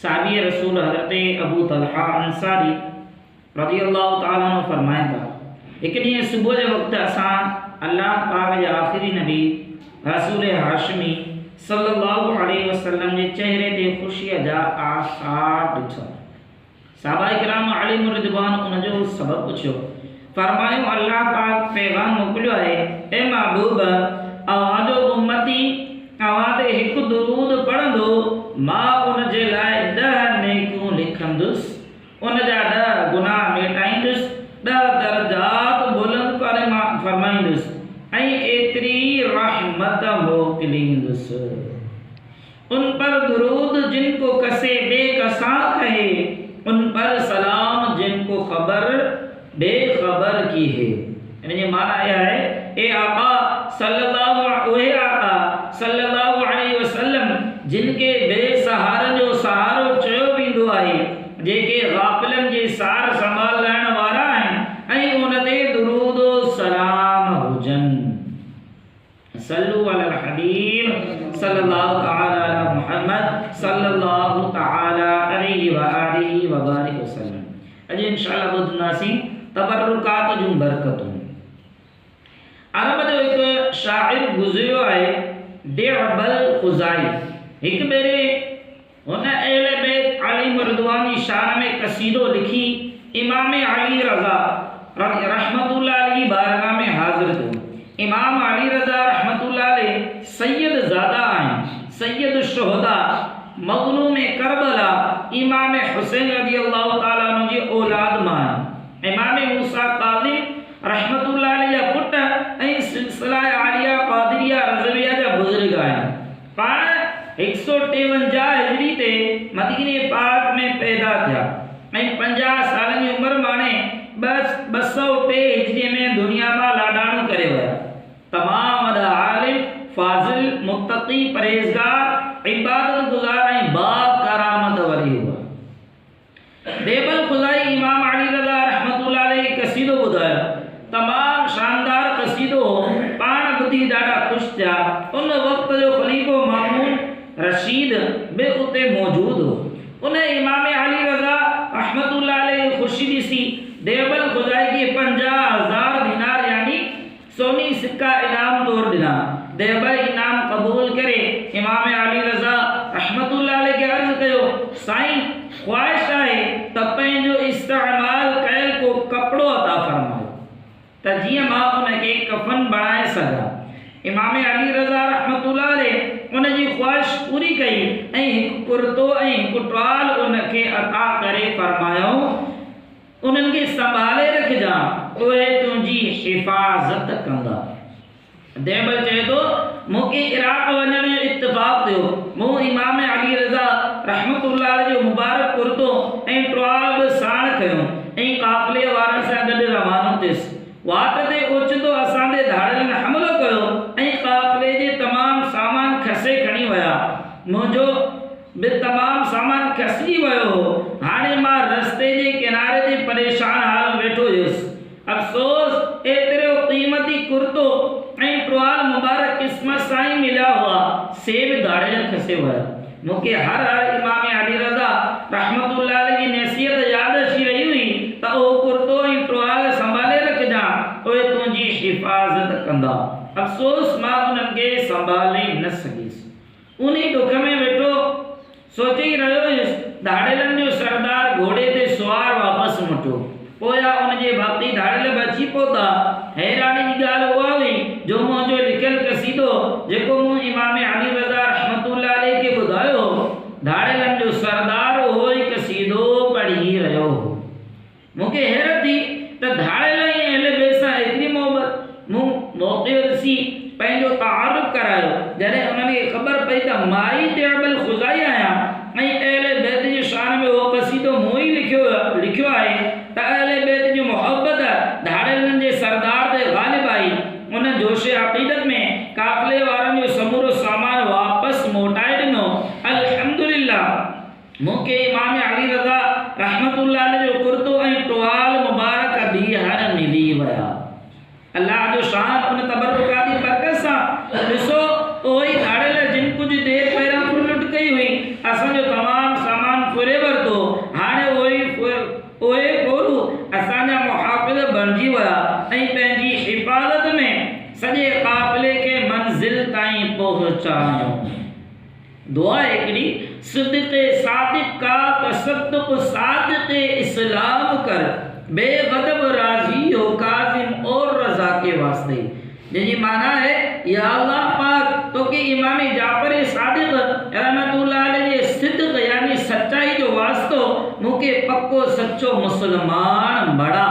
साहबी रसूल हज़रत अबू तलहा अंसारी रज़ियल्लाहु ताला अन्हु फरमाइनि था, एक ॾींहुं सुबुह जे वक़्तु असां अल्लाह पाक जे आख़िरी नबी रसूल हाशमी सल्लल्लाहु अलैहि वसल्लम जे चेहरे ते ख़ुशीअ जा आसार ॾिठा। सहाबा किराम अलैहिम रिदवान उन जो सबबु पुछियो। फरमायो, अल्लाह पाक पैगाम मोकिलियो आहे, ए महबूब, अवांजो उम्मती अवां ते हिकु दुरूद पढ़ंदो, मां उन जे लाइ 10 नेकियूं लिखंदुसि, उन जा 10 गुनाह मिटाईंदुसि, 10 दर्जात बुलंद करे मां फरमाईंदुसि ऐं एतिरी रहमत मोकिलींदुसि। उन पर दुरूद जिनको कसे बेकसा कहे, उन पर सलाम जिनको खबर बेखबर की है। यानी माना यह है, ए आका सल्लल्लाहु अलैहि वसल्लम जिनके बेसहारन जो सहारो चयो वेंदो आहे, जेके गाफ़िलन जे सार संभालण वारा आहिनि ऐं उन ते दुरूद सलाम हुजनि। सल्लु अलल हबीब सल्लल्लाहु तआला अला मुहम्मद सल्लल्लाहु तआला अलैहि व आलिहि व बारिक वसल्लम। अॼु इंशाअल्लाह ॿुधंदासीं तबरुकात जूं बरकतूं। अरब जो हिकु शाइर गुज़रियो आहे, डेअबल ख़ुज़ाई। हिकु भेरे हुन अहले बैत अलैहिम रिदवान जी शान में कसीदो लिखी इमाम अली रज़ा रहमतुल्लाह अलैहि बारगाह में हाज़िर थियो। इमाम अली रज़ा रहमतुल्लाह अलैहि सैयद ज़ादा आहिनि, सैयद शुहदा, मज़लूम करबला, इमाम हुसैन रज़ियल्लाहु ताला अन्हु जी औलाद मां आहिनि। इमाम मूसा काज़िम रहमतुल्लाह अलैहि जा पुट ऐं सिलसिला आलिया क़ादिरिया रज़विया जा बुज़ुर्ग आहिनि। पाण 153 हिजरी ते मदीने पाक में पैदा थिया ऐं 50 सालनि जी उमिरि माणे 203 हिजरी में दुनिया मां लाडाणो करे विया। तमाम आलिम, फाज़िल, मुत्तक़ी, परहेज़गार, इबादत गुज़ार ऐं बा करामत वरी हुआ। देबल ख़ुज़ाई इमाम अली रज़ा रहमतुल्लाह अलैहि कसीदो ॿुधायो, तमाम शानदार कसीदो, पाण ॿुधी ॾाढा ख़ुशि थिया। उन वक़्त जो ख़लीफ़ो मामून रशीद बि उते मौजूदु हो। उन इमाम अली रज़ा रहमतुल्लाह अलैहि ख़ुशी ॾिसी देबल ख़ुज़ाई खे 50,000 दिनार यानी सोनी सिक्का इनाम तौर ॾिना। देबल इनाम क़बूल करे इमाम अली रज़ा रहमतुल्लाह अलैहि खे अर्ज़ कयो, साईं ख़्वाहिश आहे त पंहिंजो इस्तेमाल कयल को कपिड़ो अता फरमायो त जीअं मां उनखे कफ़न बणाए सघां। इमाम अली रज़ा रहमतुल्लाह अलैहि उन जी ख़्वाहिश पूरी कई ऐं हिकु कुर्तो ऐं हिकु टुवाल उनखे अता करे फरमायो, उन्हनि खे संभाले रखिजां, उहे तुंहिंजी हिफ़ाज़त कंदा। देबल चए थो, मूंखे इराक़ वञण जो इत्तिफ़ाक़ थियो। मूं इमाम अली रज़ा रहमतुल्लाह अलैहि जो मुबारक कुर्तो ऐं टुवाल बि साण खयो ऐं क़ाफ़िले वारनि सां गॾु रवानो थियुसि। वाट ते ओचितो असांजे धाड़ियुनि हमलो कयो ऐं क़ाफ़िले जे तमामु सामान खसे खणी विया। मुंहिंजो बि तमामु सामान खसिजी वियो हो। हाणे मां रस्ते जे किनारे ते परेशान हाल वेठो हुयुसि। अफ़सोस, एतिरो क़ीमती कुर्तो ऐं टुवाल मुबारक क़िस्मत सां ई मिलिया हुआ, से बि धाड़ियल खसे विया। मूंखे हर इमाम अली रज़ा रहमतुल्लाह अलैहि जी नसीहत यादि अची रही हुई त उहो कुर्तो ऐं टुवाल संभाले रखिजां, उहे तुंहिंजी हिफ़ाज़त कंदा। अफ़सोस, मां उन्हनि खे संभाले न सघियुसि। उन ॾुख में वेठो सोचे रहियो हुयुसि, धाड़ियलनि जो सरदार घोड़े ते सुवार वापसि मोटियो। पोयां उन जे बाक़ी धाड़ियल बची पहुता। हैरानी जी ॻाल्हि उहा हुई जो मुंहिंजो लिखियल कसीदो जेको मूं इमाम अली रज़ा रहमतुल्लाह अलैहि खे ॿुधायो, धाड़ियलनि जो सरदार उहो ई कसीदो पढ़ी रहियो हो। मूंखे हैरत थी त धाड़ियल ऐं अहले बैत सां एतिरी मोहबत। मूं मौक़े ॾिसी पंहिंजो तारुफ़ करायो। जॾहिं उन्हनि खे ख़बर पई त मां ई देबल ख़ुज़ाई आहियां ऐं अहले बैत जी शान में उहो कसीदो मूं ई लिखियो आहे, त अहले बैत जी मोहब्बत धाड़ियलनि जे सरदार ते ग़ालिब आई। उन जोश अक़ीदत में क़ाफ़िले वारनि जो समूरो सामान वापसि मोटाए ॾिनो। अल्हम्दुलिल्लाह, मूंखे इमाम अली रज़ा रहमतुल्लाह अलैहि जो कुर्तो ऐं टुवाल मुबारक ॿीहर मिली विया। अल्लाह जो शान उन तबरुकात जी बरकत सां। ॾिसो, उहो ई धाड़ियल जिन कुझु देरि पहिरियां लुट कई हुई, असांजो तमामु सामान दुआ हिकिड़ी, सिद्क़े सादिक़ का तसद्दुक़ सादिक़े इस्लाम कर, बेगदब राज़ी हो काज़िम और रज़ा के वास्ते। जंहिंजी माना है, या अल्लाह पाक तोखे इमाम जाफ़र सादिक़ रहमतुल्लाह अलैहि जे सिद्क़ यानी सच्चाई जो वास्तो मूंखे पक्को सच्चो मुस्लमान बणा,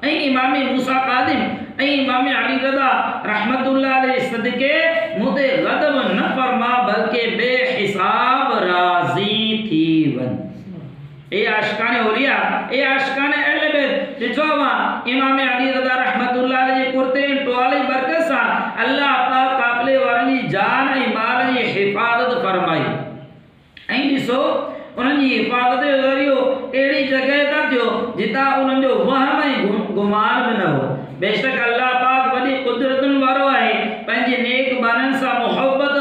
ऐं इमाम मूसा काज़िम ऐं इमाम अली रज़ा रहमतुल्लाह अलैहि सदके मूं ते गज़ब न फरमा बल्कि बेहिसाब राज़ी थी वन। ए आशिकाने औलिया, ए आशिकाने अहले बैत, ॾिठो मां इमाम अली रज़ा रहमतुल्लाह अलैहि जे कुर्ते टोवाले बरकत सां अल्लाह पाक काफ़िले वारनि जी जान ऐं माल जी हिफ़ाज़त फरमाई। ऐं ॾिसो उन्हनि जी हिफ़ाज़त जो ज़रियो अहिड़ी जॻह तां थियो जितां उन्हनि जो वहम ऐं गुमान बि न हो। बेशक अल्लाह पाक वॾी कुदरतुनि वारो आहे, पंहिंजे नेक बाननि सां मोहब्बत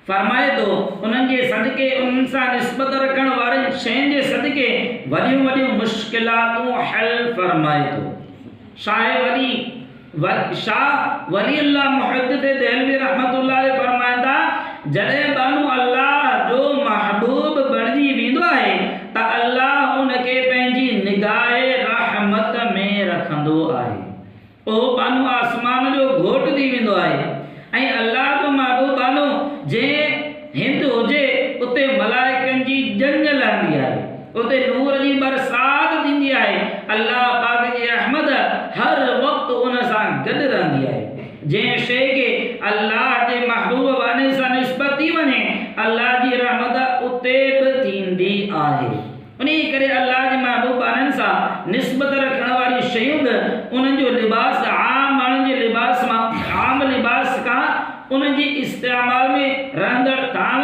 फरमाए थो, उन्हनि जे सदके उन्हनि सां निस्बत रखण वारनि शयुनि जे सदके वॾियूं वॾियूं मुश्किलातूं हल फरमाए थो। शाह वली अल्लाह मुहद्दिस देहलवी रहमतुल्लाह अलैहि फरमाईंदा, जॾहिं बानू अल्लाह जो महबूब बणिजी वेंदो आहे त अल्लाह उनखे पंहिंजी निगाह रहमत में रखंदो आहे। उहो बानू आसमान जो घोट थी वेंदो आहे ऐं अल्लाह जो महबूब बानू जंहिं हिंद हुजे उते मलाइकनि जी जंग लहंदी आहे, उते नूर जी बरसात थींदी आहे। अल्लाह पाक जी रहमत हर वक़्तु उन सां गॾु रहंदी आहे। जंहिं शइ खे अल्लाह जे महबूब बाने सां निस्बत थी वञे, अल्लाह जी रहमत उते बि थींदी आहे। उन करे अल्लाह जे महबूब बाननि सां निस्बत रखण वारी शयूं बि उन्हनि जो लिबास आम माण्हुनि जे लिबास मां आम लिबास खां उन्हनि जी इस्तेमाल में रहंदड़ थांव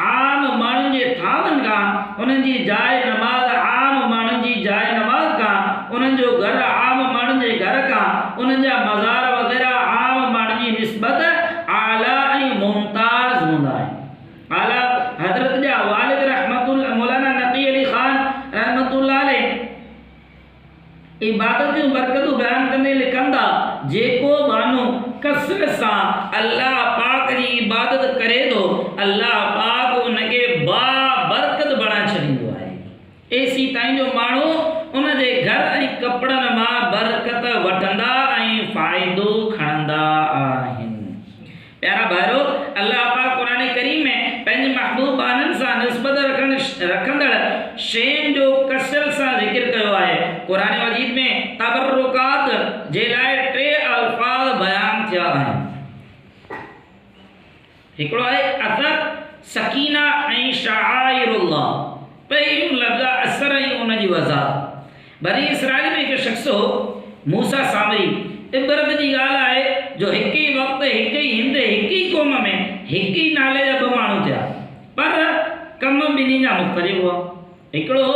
आम माण्हुनि जे थांवनि खां, उन्हनि जी जाइ नमाज़ आम माण्हुनि जी जाइ नमाज़ खां, उन्हनि जो घर आम माण्हुनि जे घर खां, उन्हनि जा मज़ार वग़ैरह आम माण्हुनि जी निस्बत आला ऐं मुमताज़ हूंदा आहिनि। आला हज़रत जा वालिद रहमतुल्लाह मौलाना नक़ी अली ख़ान रहमतुल्लाह अलैहि इबादत जूं बरकतूं बयान कंदे लिखंदा, जेको बानो कसरत सां अल्लाह पाक जी इबादत करे थो, अल्लाह पाक उनखे बाबरकत बणाए छॾींदो आहे। एसी ताईं जो माण्हू उन जे घर ऐं कपिड़नि मां बरकत वठंदा ऐं फ़ाइदो खणंदा आहिनि। प्यारा भाइरो, अल्लाह पाक क़ुरान करीम में पंहिंजे महबूब बाननि सां निस्बत रखंदड़ शयुनि जो कसरत सां ज़िक्र कयो आहे। क़ुरान मजीद में तबरुकात जे लाइ 3 अल्फाज़ बयान थिया आहिनि। हिकिड़ो आहे असर, सकीना ऐं शाइरुल्लाह। पहिरियों लफ़्ज़ असर ऐं उन जी वज़ाह। बनी इसराइल में हिकु शख़्स हो, मूसा सामरी। इबरत जी ॻाल्हि आहे जो हिकु ई वक़्तु हिकु ई हिंद हिकु ई क़ौम में हिकु ई नाले जा 2 माण्हू थिया, पर कम ॿिन्ही जा मुख़्तलिफ़ हुआ। हिकिड़ो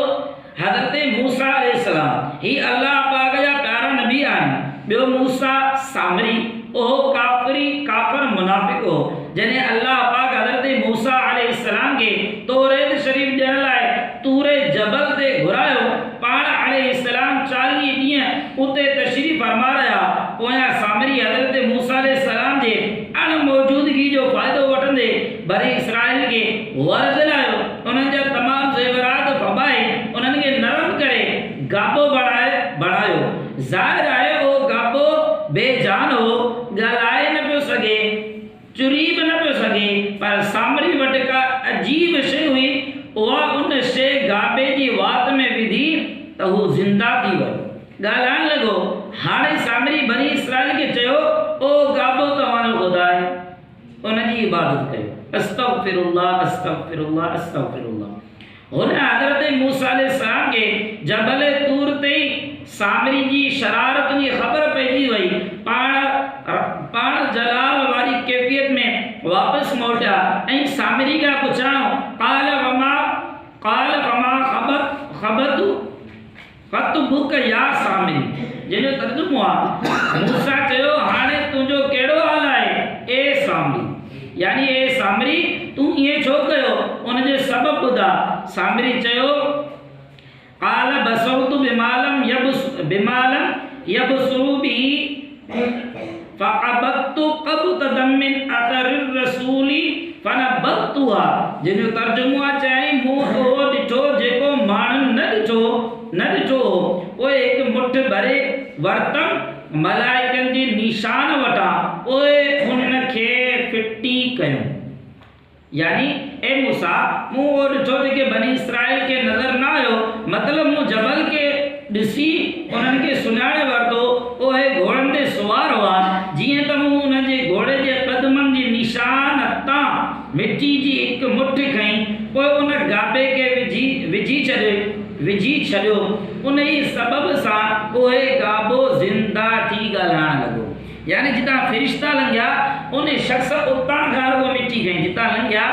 हज़रत मूसा अलैहिस्सलाम, ही अल्लाह पाक जा प्यारा नबी आहिनि। ॿियो मूसा सामरी, उहो काफ़िर मुनाफ़िक़ हो, जंहिं अल्लाह पाक हज़रत मूसा अलैहिस्सलाम खे तौरेत शरीफ़ ॾियण लाइ तूरे जबल ते घुरायो। पाण अलैहिस्सलाम 40 ॾींहं उते तशरीफ़ फरमा रहिया। पोयां सामरी हज़रत मूसा अलैहिस्सलाम जे अण मौजूदगी जो फ़ाइदो वठंदे बनी इसराइल खे वर दिलायो। उन्हनि जा तमामु ज़ेवरात फबाए उन्हनि खे नरम करे गाबो बणायो। ज़ाहिर आहे उहो गाबो बेजान हो, ॻाल्हाए न पियो सघे, चुरी बि न पियो सघे, पर सामरी वटि का अजीब शइ हुई। उहा उन शइ गाबे जी वात में विधी त हू ज़िंदा थी वियो, ॻाल्हाइण लॻो। हाणे सामरी बनी इसराइल खे चयो, ओ गाबो तव्हांजो ख़ुदा आहे, उन जी इबादत कयो। अस्तग़फिरुल्लाह अस्तग़फिरुल्लाह अस्तग़फिरुल्लाह। हुन हज़रत मूसा अलैहिस्सलाम खे जबल तूर ते ई सामरी जी शरारत जी ख़बर पइजी वई। पाण जलाल वारी कैफ़ियत में वापसि मोटिया ऐं सामरी खां पुछाऊं, क़ाल फमा ख़तबुक या सामरी, जंहिंजो तर्जुमो आहे, मूसा चयो, हाणे तुंहिंजो कहिड़ो हाल आहे ए सामरी, यानी ए सामरी तूं ईअं छो कयो, उनजो सबबु ॿुधा। सामरी चयो, क़ाल बसरतु बिमालम यबसुरू बिही फ़अबत्तु क़ब्तदम मिन अतरिर रसूली फ़नबत्तुहा, जिन जो तर्जुमो आहे चई मूं उहो ॾिठो जेको माण्हुनि न ॾिठो उहे हिकु मुठ भरे वरतम मलाइकनि जी निशान वटां उहे उन खे फिटी कयूं। यानी ए मूसा मूं उहो ॾिठो जेके बनी इसराइल खे नज़र न आयो, मतिलबु मूं जबल खे ॾिसी उन्हनि खे सुञाणे वरितो, उहे घोड़नि ते सुवार हुआ, जीअं त मूं उन जे घोड़े जे क़दमनि जी निशान तां मिटी जी हिकु मुठ खईं, पोइ उन गाबे खे विझी छॾियो, उन ई सबब सां उहे गाबो ज़िंदा थी ॻाल्हाइण लॻो। यानी जितां फ़रिश्ता लंघिया उन शख़्स उतां खां रुॻो मिटी खईं, जितां लंघिया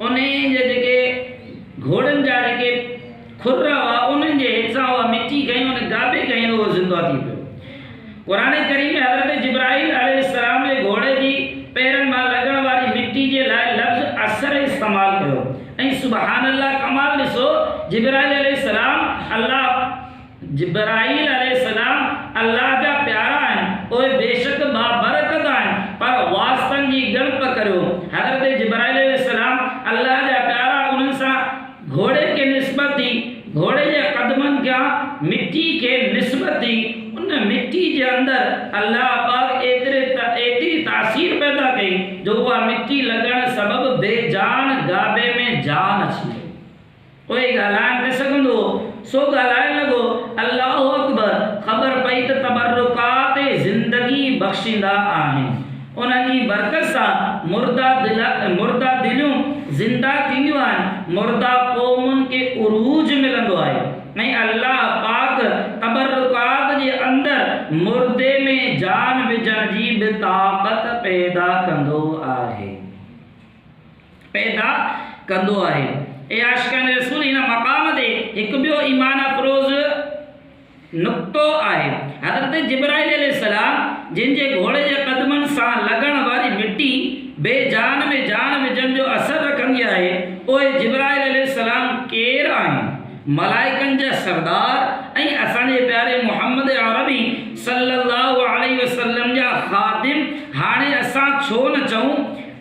उन जे जेके घोड़नि जा जेके खुर हुआ उन्हनि जे हेठां उहा मिटी खईं, उन गाबे खईं, उहो ज़िंदा थी पियो। क़ुरान करीम में हज़रत जिब्राइल अलैहिस्सलाम जे घोड़े जी पेरनि मां लॻण वारी मिटी जे लाइ लफ़्ज़ असर इस्तेमालु कयो। ऐं सुभान अल्लाह, कमाल ॾिसो, जिब्राइल अलैहिस्सलाम अल्लाह जा प्यारा आहिनि, उहे बेशक बाबरकत आहिनि, पर वास्तनि जी ॻणप करियो। हज़रत जिब्राइल अलैहिस्सलाम अल्लाह जा प्यारा, उन्हनि सां घोड़े खे निस्बत थी, घोड़े जे क़दमनि खां मिटी खे निस्बत थी, उन मिटी जे अंदरि अल्लाह पाक एतिरी तासीर पैदा कई जो उहा मिटी लॻण सबबु बेजान गाबे में जान अची वई। कोई ॻाल्हाइण न सघंदो, सो ॻाल्हाइण लॻो, अल्लाहु अकबर। ख़बर पई त तबरुकात ज़िंदगी बख़्शींदा आहिनि, उन्हनि जी बरकत सां मुर्दा दिलियूं ज़िंदा थींदियूं आहिनि, मुर्दा क़ौमुनि खे उरूज मिलंदो आहे, ऐं अल्लाह पाक तबरुकात जे अंदरि मुर्दे में जान विझण जी बि ताक़त पैदा कंदो आहे। ए आशिक़ान रसूल, हिन मक़ाम ते हिकु ॿियो ईमान अफ़रोज़ नुक़्तो आहे। हज़रत जिब्राइल अलैहिस्सलाम जिन जे घोड़े जे क़दमनि सां लॻण वारी मिटी बेजान में जान विझण जो असर रखंदी आहे, उहे जिब्राइल अलैहिस्सलाम केरु आहिनि? मलाइकनि जा सरदार ऐं असांजे प्यारे मुहम्मद अरबी सल्लल्लाहु अलैहि वसल्लम जा ख़ादिम। हाणे असां छो न चऊं,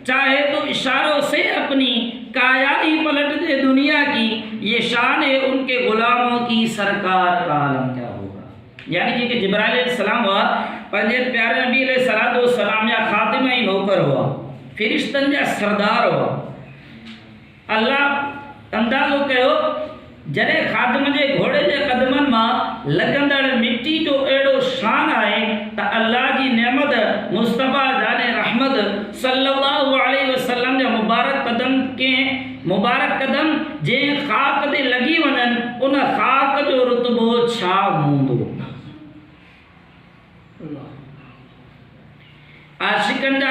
चाहे तो इशारों से अपनी काया ही पलट दे दुनिया की, ये शान है उनके गुलामों की, सरकार का आलम क्या होगा। यानी जेके जिब्राइल अलैहिस्सलाम हुआ, पंहिंजे प्यारे नबी अलैहिस्सलाम जा ख़ादिम ऐं नौकर हुआ, फ़रिश्तनि जा सरदार हुआ। अल्लाह अंदाज़ो कयो, जॾहिं ख़ादिम जे घोड़े जे क़दमनि मां लॻंदड़ मिटी जो अहिड़ो शान आहे त अल्लाह जी नेमत मुस्तफ़ा जाने रहमत सल्लल्लाहु अलैहि वसल्लम जा मुबारक कदम जंहिं ख़ाक ते लॻी वञनि, उन ख़ाक जो रुतबो छा हूंदो। आशिक़नि जा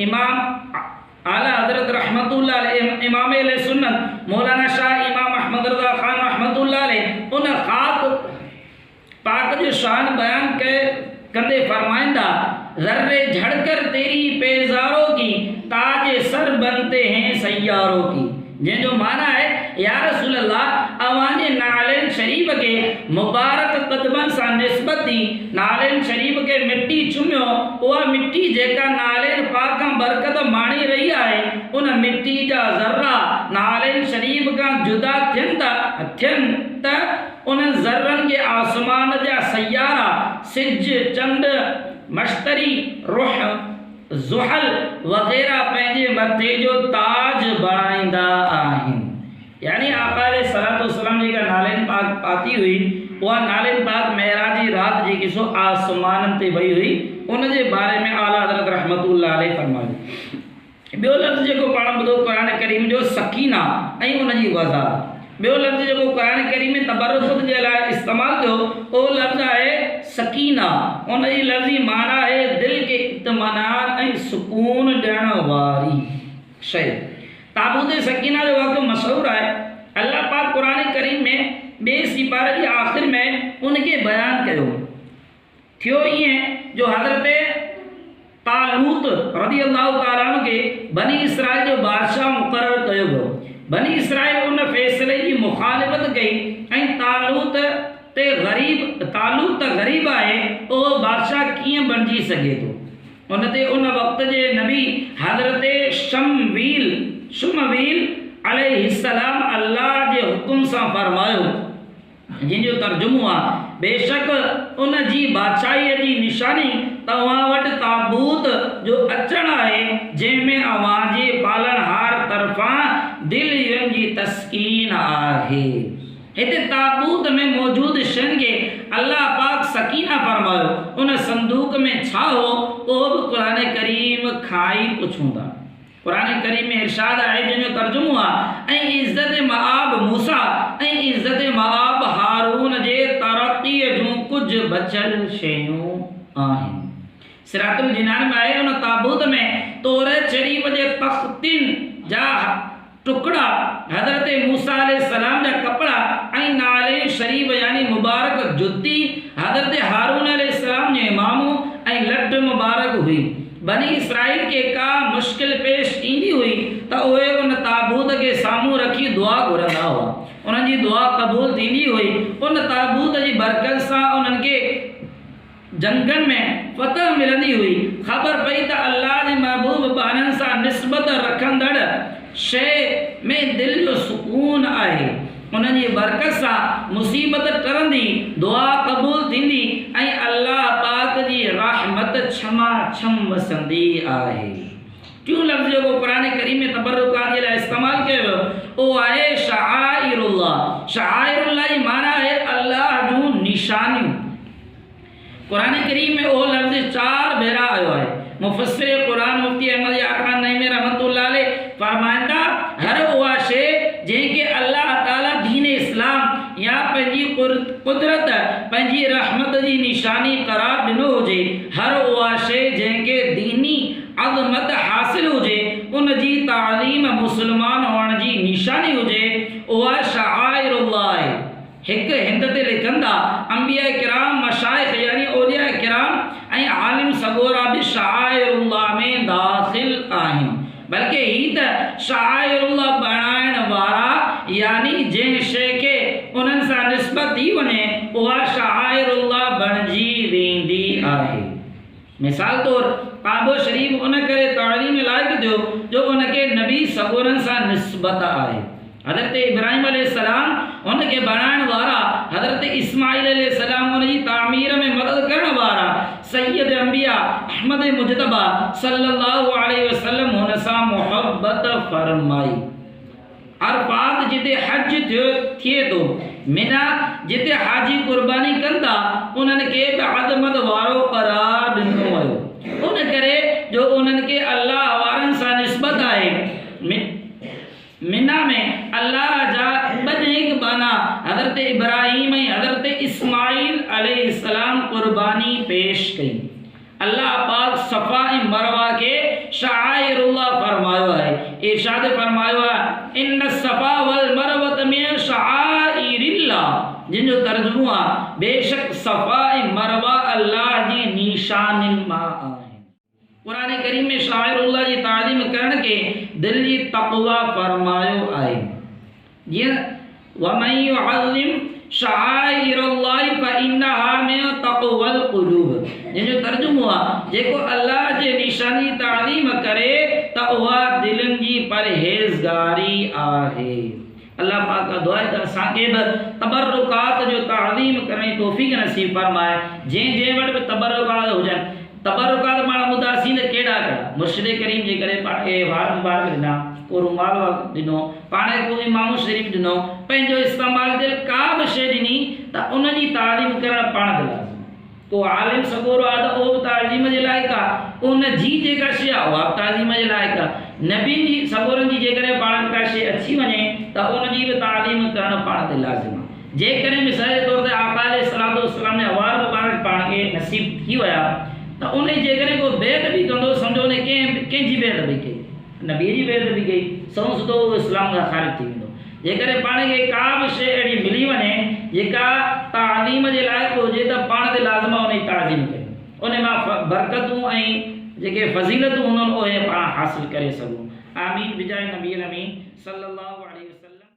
इमाम आला हज़रत रहमतुल्लाह अलैहि, इमाम अहले सुन्नत मौलाना शाह इमाम अहमद रज़ा ख़ान रहमतुल्लाह अलैहि, उन ख़ाक पाक जो शान बयान कंदे फरमाइंदा, ज़र्रे झड़कर तेरी पेज़ारों की, ताज सर बनते हैं सैयारों की। जंहिंजो माना है, या रसूल अल्लाह, अवांजे नालेन शरीफ़ के मुबारक क़दमनि सां निस्बत दी, नालेन शरीफ़ के मिट्टी चुमियो, उहा मिट्टी जेका नालेन पाक खां बरकत माणी रही आहे, उन मिट्टी जा ज़र्रा नालेन शरीफ़ खां जुदा थियनि त उन ज़र्रनि खे आसमान जा सयारा, सिज, चंड, मश्तरी, रुह, ज़ुहल वग़ैरह पंहिंजे मथे जो ताज बणाईंदा आहिनि। यानी आका अलैहिस्सलातु वस्सलाम जेका नालेन पाक पाती हुई, उहा नालेन पाक महराज जी राति जेकी सो आसमाननि ते वई हुई, उन जे बारे में आला हज़रत रहमतुल्लाह अलैहि फरमायो। ॿियो लफ़्ज़ जेको पाण ॿुधो क़ुरान करीम जो, सकीना ऐं उन जी वज़ाहत। ॿियो लफ़्ज़ जेको क़ुरान करीम में तबरुक जे लाइ इस्तेमालु थियो, उहो लफ़्ज़ आहे सकीना। उन जी लफ़्ज़ी माना आहे दिलि खे इत्मिनान ऐं सुकून ॾियण वारी शइ। ताबूत सकीना जो वाक़ियो मशहूर आहे। अल्लाह पाक क़ुरान करीम में ॿिए सिपारे जी आख़िर में उनखे बयान कयो। थियो ईअं जो हज़रत तालूत रज़ियल्लाहु ताला अन्हु खे बनी इसराइल जो बादशाह मुक़ररु कयो वियो। बनी इसराइल उन फ़ैसिले जी मुखालिफ़त कई ऐं तालूत ते गरीब तालुक त गरीब आहे उहो बादशाह कीअं बणिजी सघे थो। उन ते उन वक़्त जे नबी हज़रत शुमवील अलैहिस्सलाम अल्लाह जे हुकुम सां फरमायो, जंहिंजो तर्जुमो आहे, बेशक उन जी बादशाहीअ जी निशानी तव्हां वटि ताबूत जो अचणु आहे, जंहिंमें अव्हां जे पालनहार तरफ़ां दिलनि जी तस्कीन आहे। हिते ताबूत में मौजूद शयुनि खे अल्लाह पाक सकीना फरमायो। उन संदूक में छा हो उहो बि क़ुरान करीम खां ई पुछूं था। क़ुरान करीम में इरशाद आहे, जंहिंजो तर्जुमो आहे, ऐं इज़्ज़त मआब मूसा ऐं इज़्ज़त मआब हारून जे तरक़ीअ जूं कुझु बचल शयूं आहिनि। सिरातुल जिनान में आहे, उन ताबूत में तौरात शरीफ जे तख़्तिन जा टुकड़ा, हज़रत मूसा अलैहिस्सलाम जा कपड़ा ऐं नाले शरीफ यानी मुबारक जुती हज़रत हारून अलैहिस्सलाम जे इमामो ऐं लट मुबारक हुई। बनी इसराइल के का मुश्किल पेश ईंदी हुई त उहे उन ताबूत के साम्हूं रखी दुआ घुरंदा हुआ, उन्हनि जी दुआ क़बूल थींदी हुई। उन ताबूत जी बरकत सां उन्हनि खे जंगनि में फतह मिलंदी हुई। ख़बर पई त अल्लाह जे महबूब ॿारनि सां निस्बत रखंदड़ शइ में दिलि जो सुकून आहे। उन्हनि जी बरकत सां मुसीबत टरंदी, दुआ क़बूल थींदी ऐं अल्लाह पाक जी रहमत छमा छम वसंदी आहे। टियों लफ़्ज़ जेको क़ुरान करीम में तबरुकात जे लाइ इस्तेमालु कयो वियो उहो आहे शआइरुल्लाह। शआइरुल्लाह जी माना आहे अल्लाह जूं निशानियूं। क़ुरान करीम में उहो लफ़्ज़ 4 भेरा आयो आहे। मुफ़स्सिर क़ुरान मुफ्ती अहमद याक़ूब नईमी रहमतुल्लाह अलैह फरमाईंदा, हर उहा शइ जंहिंखे अल्लाह ताला दीन इस्लाम या पंहिंजी कुदरत पंहिंजी रहमत जी निशानी करार ॾिनो हुजे, हर उहा शइ जंहिंखे दीनी अज़मत हासिल हुजे, उन जी तालीम मुस्लमान हुअण जी निशानी हुजे, उहा शआइरुल्लाह आहे। हिकु हिंद ते लिखंदा अंबिया किराम मशाइख़ यानी औलिया किराम ऐं आलिम सगोरा बि शआइरुल्लाह में दाख़िल आहिनि। बल्कि ही त शआइरुल्लाह बणाइण वारा यानी जंहिं शइ खे उन्हनि सां निस्बत थी वञे उहा शआइरुल्लाह बणिजी वेंदी आहे। मिसाल तौर काबो शरीफ उन करे तालीम लाइक़ थियो जो उनखे नबी सगोरनि सां निस्बत आहे। हज़रत इब्राहिम अलैहिस्सलाम उनखे बणाइण वारा, हज़रत इस्माइल अलैहिस्सलाम उनजी तामीर में मदद करण वारा, सैयद अंबिया अहमद मुजतबा सल्लल्लाहु अलैहि वसल्लम हुन सां मोहब्बत फरमाई। अरफात जिते हज थिए थो, मिना जिते हाजी कुर्बानी कंदा, उन्हनि खे बि अज़मत वारो करार ॾिनो वियो। उन करे जो उन्हनि खे अल्लाह वारनि सां निस्बत आहे। मिना में अल्लाह जा ॿ बाना हज़रत इब्राहिम ऐं हज़रत इस्माइल अलैहिस्सलाम कुर्बानी पेश कई। अल्लाह पाक सफ़ा ऐं मरवा के शआइरुल्लाह फरमायो आहे। इरशाद फरमायो आहे, इन सफ़ा वल मरवत में शआइरिल्लाह, जिनजो तर्जुमो आहे, बेशक सफ़ा ऐं मरवा अल्लाह जी निशानिन मां आहे। क़ुरान करीम में शाइरुल्लाह जी तालीम करण के दिल जी तक़वा फरमायो आहे। जीअं वमन युअज़्ज़िम शआइरुल्लाह फइन्नहा मिन तक़वल क़ुलूब, जंहिंजो तर्जुमो आहे, जेको अल्लाह जे निशानी तालीम करे त उहा दिलनि जी परहेज़गारी आहे। अल्लाह पाक का दुआ है त असांखे बि तबरुकात जो तालीम करण जी तौफ़ीक़ नसीब फरमाए। जंहिं वटि बि तबरुकात हुजनि, तबरुकात माना मुदासीन कहिड़ा कहिड़ा, मुर्शिद करीम जे करे पाण खे वार मुबारक ॾिना, को रुमाल ॾिनो, पाण खे को इमाम शरीफ़ ॾिनो, पंहिंजो इस्तेमालु थियल का बि शइ ॾिनी त उन जी तालीम करणु पाण ते लाज़िम। को आलिम सगोरो आहे त उहो बि ताज़ीम जे लाइक़ु आहे, उन जी जेका शइ आहे उहा बि ताज़ीम जे लाइक़ु आहे। नबीन जी सगोरनि जी जेकॾहिं पाण खे का शइ अची वञे त उन जी बि तालीम करणु पाण ते लाज़िम आहे। जेकॾहिं मिसाल जे तौर ते आका अलैहिस्सलातु वस्सलाम जा वार मुबारक पाण खे नसीब थी विया त उन जेकॾहिं को बेद बि कंदो, सम्झो उन कंहिंजी बेद बि कई, नबी जी बेद बि कई, सौ सिधो इस्लाम खां ख़ारिज थी वेंदो। जेकॾहिं पाण खे का बि शइ अहिड़ी मिली वञे जेका तालीम जे लाइक़ु हुजे त पाण ते लाज़िम आहे उन जी ताज़ीम कयूं, उन मां बरकतूं ऐं जेके फज़ीलतूं हूंदियूं उहे पाण हासिल करे सघूं। आमीन बिजाए नबी अमीन सल्लल्लाहु अलैहि वसल्लम।